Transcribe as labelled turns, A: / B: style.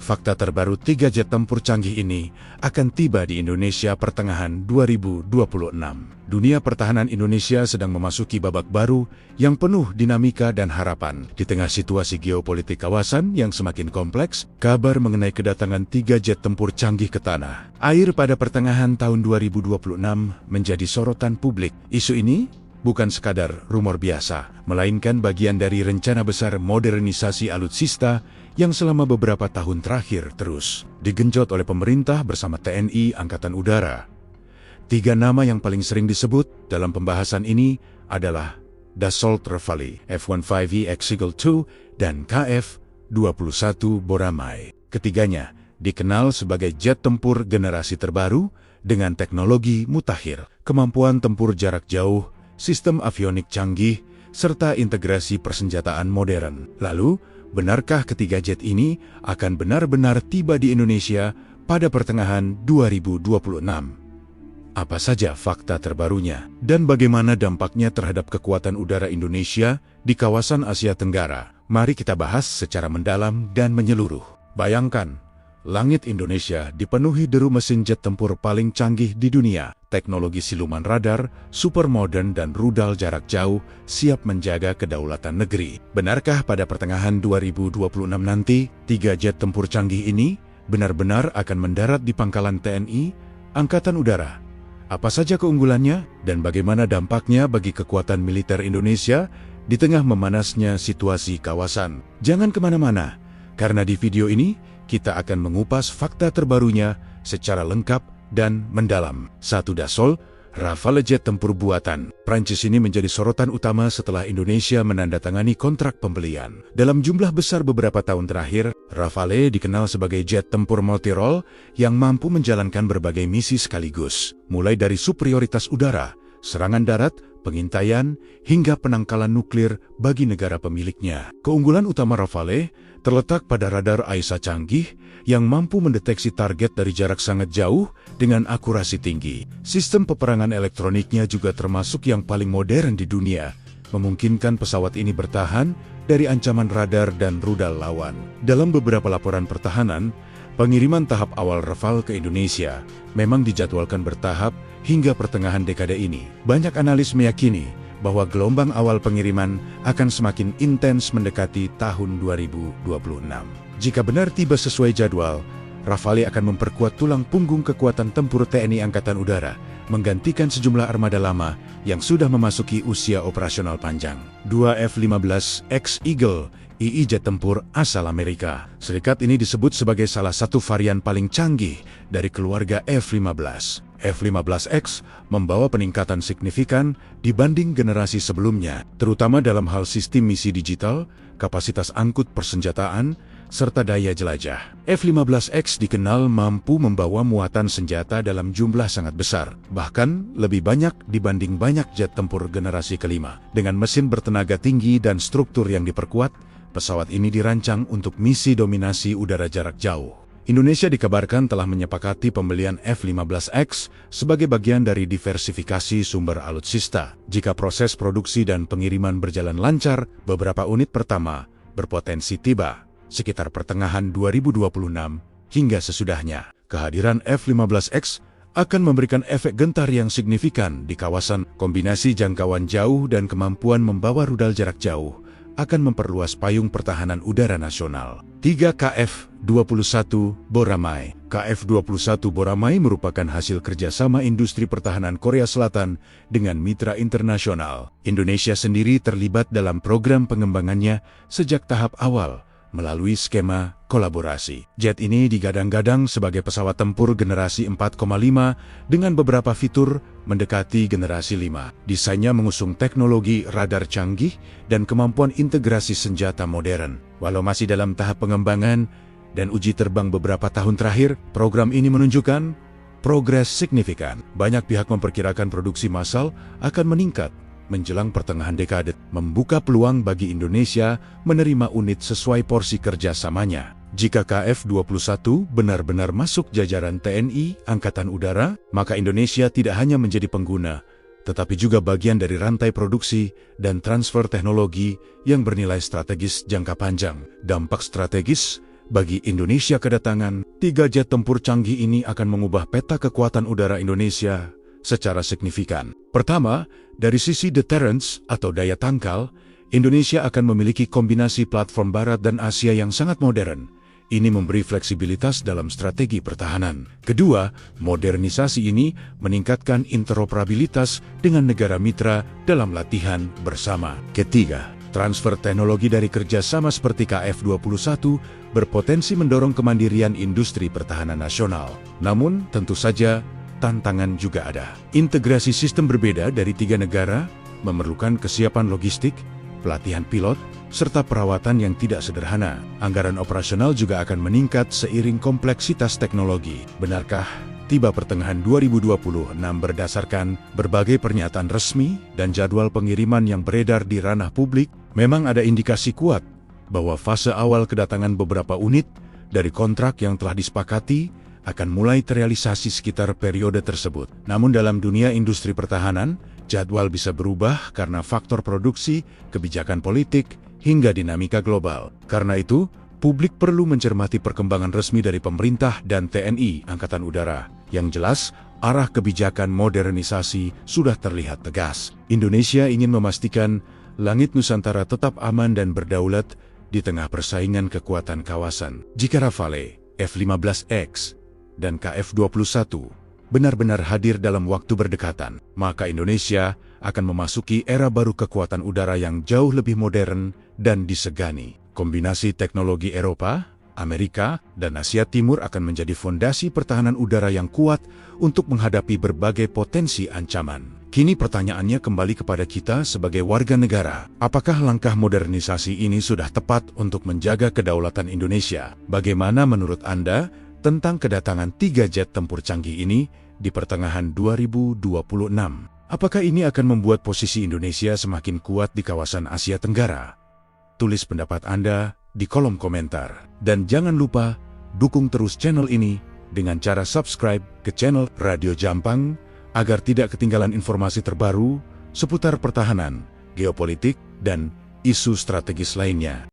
A: fakta terbaru 3 jet tempur canggih ini akan tiba di Indonesia pertengahan 2026. Dunia pertahanan Indonesia sedang memasuki babak baru yang penuh dinamika dan harapan. Di tengah situasi geopolitik kawasan yang semakin kompleks, kabar mengenai kedatangan 3 jet tempur canggih ke tanah air pada pertengahan tahun 2026 menjadi sorotan publik. Isu ini bukan sekadar rumor biasa, melainkan bagian dari rencana besar modernisasi alutsista yang selama beberapa tahun terakhir terus digenjot oleh pemerintah bersama TNI Angkatan Udara. 3 nama yang paling sering disebut dalam pembahasan ini adalah Dassault Rafale, F-15E X Eagle II, dan KF-21 Boramae. Ketiganya dikenal sebagai jet tempur generasi terbaru dengan teknologi mutakhir, kemampuan tempur jarak jauh, sistem avionik canggih, serta integrasi persenjataan modern. Lalu, benarkah ketiga jet ini akan benar-benar tiba di Indonesia pada pertengahan 2026? Apa saja fakta terbarunya, dan bagaimana dampaknya terhadap kekuatan udara Indonesia di kawasan Asia Tenggara? Mari kita bahas secara mendalam dan menyeluruh. Bayangkan, langit Indonesia dipenuhi deru mesin jet tempur paling canggih di dunia. Teknologi siluman radar, super modern dan rudal jarak jauh siap menjaga kedaulatan negeri. Benarkah pada pertengahan 2026 nanti, 3 jet tempur canggih ini benar-benar akan mendarat di pangkalan TNI Angkatan Udara? Apa saja keunggulannya dan bagaimana dampaknya bagi kekuatan militer Indonesia di tengah memanasnya situasi kawasan? Jangan kemana-mana, karena di video ini kita akan mengupas fakta terbarunya secara lengkap dan mendalam. 1. Dassault Rafale jet tempur buatan Prancis ini menjadi sorotan utama setelah Indonesia menandatangani kontrak pembelian. Dalam jumlah besar beberapa tahun terakhir, Rafale dikenal sebagai jet tempur multirole yang mampu menjalankan berbagai misi sekaligus, mulai dari superioritas udara, serangan darat, pengintaian, hingga penangkalan nuklir bagi negara pemiliknya. Keunggulan utama Rafale terletak pada radar AESA canggih yang mampu mendeteksi target dari jarak sangat jauh dengan akurasi tinggi. Sistem peperangan elektroniknya juga termasuk yang paling modern di dunia, memungkinkan pesawat ini bertahan dari ancaman radar dan rudal lawan. Dalam beberapa laporan pertahanan, pengiriman tahap awal Rafale ke Indonesia memang dijadwalkan bertahap hingga pertengahan dekade ini. Banyak analis meyakini bahwa gelombang awal pengiriman akan semakin intens mendekati tahun 2026. Jika benar tiba sesuai jadwal, Rafale akan memperkuat tulang punggung kekuatan tempur TNI Angkatan Udara, menggantikan sejumlah armada lama yang sudah memasuki usia operasional panjang. 2 F-15X Eagle II jet tempur asal Amerika Serikat ini disebut sebagai salah satu varian paling canggih dari keluarga F-15. F-15X membawa peningkatan signifikan dibanding generasi sebelumnya, terutama dalam hal sistem misi digital, kapasitas angkut persenjataan, serta daya jelajah. F-15X dikenal mampu membawa muatan senjata dalam jumlah sangat besar, bahkan lebih banyak dibanding banyak jet tempur generasi kelima. Dengan mesin bertenaga tinggi dan struktur yang diperkuat, pesawat ini dirancang untuk misi dominasi udara jarak jauh. Indonesia dikabarkan telah menyepakati pembelian F-15X sebagai bagian dari diversifikasi sumber alutsista. Jika proses produksi dan pengiriman berjalan lancar, beberapa unit pertama berpotensi tiba sekitar pertengahan 2026 hingga sesudahnya. Kehadiran F-15X akan memberikan efek gentar yang signifikan di kawasan. Kombinasi jangkauan jauh dan kemampuan membawa rudal jarak jauh akan memperluas payung pertahanan udara nasional. 3 KF-21 Boramae. KF-21 Boramae merupakan hasil kerjasama industri pertahanan Korea Selatan dengan mitra internasional. Indonesia sendiri terlibat dalam program pengembangannya sejak tahap awal melalui skema kolaborasi. Jet ini digadang-gadang sebagai pesawat tempur generasi 4,5 dengan beberapa fitur mendekati generasi 5. Desainnya mengusung teknologi radar canggih dan kemampuan integrasi senjata modern. Walau masih dalam tahap pengembangan dan uji terbang beberapa tahun terakhir, program ini menunjukkan progres signifikan. Banyak pihak memperkirakan produksi massal akan meningkat menjelang pertengahan dekade, membuka peluang bagi Indonesia menerima unit sesuai porsi kerjasamanya. Jika KF-21 benar-benar masuk jajaran TNI Angkatan Udara, maka Indonesia tidak hanya menjadi pengguna, tetapi juga bagian dari rantai produksi dan transfer teknologi yang bernilai strategis jangka panjang. Dampak strategis Bagi Indonesia kedatangan 3 jet tempur canggih ini akan mengubah peta kekuatan udara Indonesia secara signifikan. Pertama, dari sisi deterrence atau daya tangkal, Indonesia akan memiliki kombinasi platform Barat dan Asia yang sangat modern. Ini memberi fleksibilitas dalam strategi pertahanan. Kedua, modernisasi ini meningkatkan interoperabilitas dengan negara mitra dalam latihan bersama. Ketiga, transfer teknologi dari kerjasama seperti KF21 berpotensi mendorong kemandirian industri pertahanan nasional. Namun, tentu saja, tantangan juga ada. Integrasi sistem berbeda dari 3 negara memerlukan kesiapan logistik, pelatihan pilot, serta perawatan yang tidak sederhana. Anggaran operasional juga akan meningkat seiring kompleksitas teknologi. Benarkah tiba pertengahan 2026 berdasarkan berbagai pernyataan resmi dan jadwal pengiriman yang beredar di ranah publik? Memang ada indikasi kuat bahwa fase awal kedatangan beberapa unit dari kontrak yang telah disepakati akan mulai terrealisasi sekitar periode tersebut. Namun dalam dunia industri pertahanan, jadwal bisa berubah karena faktor produksi, kebijakan politik, hingga dinamika global. Karena itu, publik perlu mencermati perkembangan resmi dari pemerintah dan TNI Angkatan Udara. Yang jelas, arah kebijakan modernisasi sudah terlihat tegas. Indonesia ingin memastikan langit Nusantara tetap aman dan berdaulat di tengah persaingan kekuatan kawasan. Jika Rafale, F-15X, dan KF-21 benar-benar hadir dalam waktu berdekatan, maka Indonesia akan memasuki era baru kekuatan udara yang jauh lebih modern dan disegani. Kombinasi teknologi Eropa, Amerika, dan Asia Timur akan menjadi fondasi pertahanan udara yang kuat untuk menghadapi berbagai potensi ancaman. Kini pertanyaannya kembali kepada kita sebagai warga negara. Apakah langkah modernisasi ini sudah tepat untuk menjaga kedaulatan Indonesia? Bagaimana menurut Anda tentang kedatangan 3 jet tempur canggih ini di pertengahan 2026? Apakah ini akan membuat posisi Indonesia semakin kuat di kawasan Asia Tenggara? Tulis pendapat Anda di kolom komentar. Dan jangan lupa, dukung terus channel ini dengan cara subscribe ke channel Radio Jampang agar tidak ketinggalan informasi terbaru seputar pertahanan, geopolitik, dan isu strategis lainnya.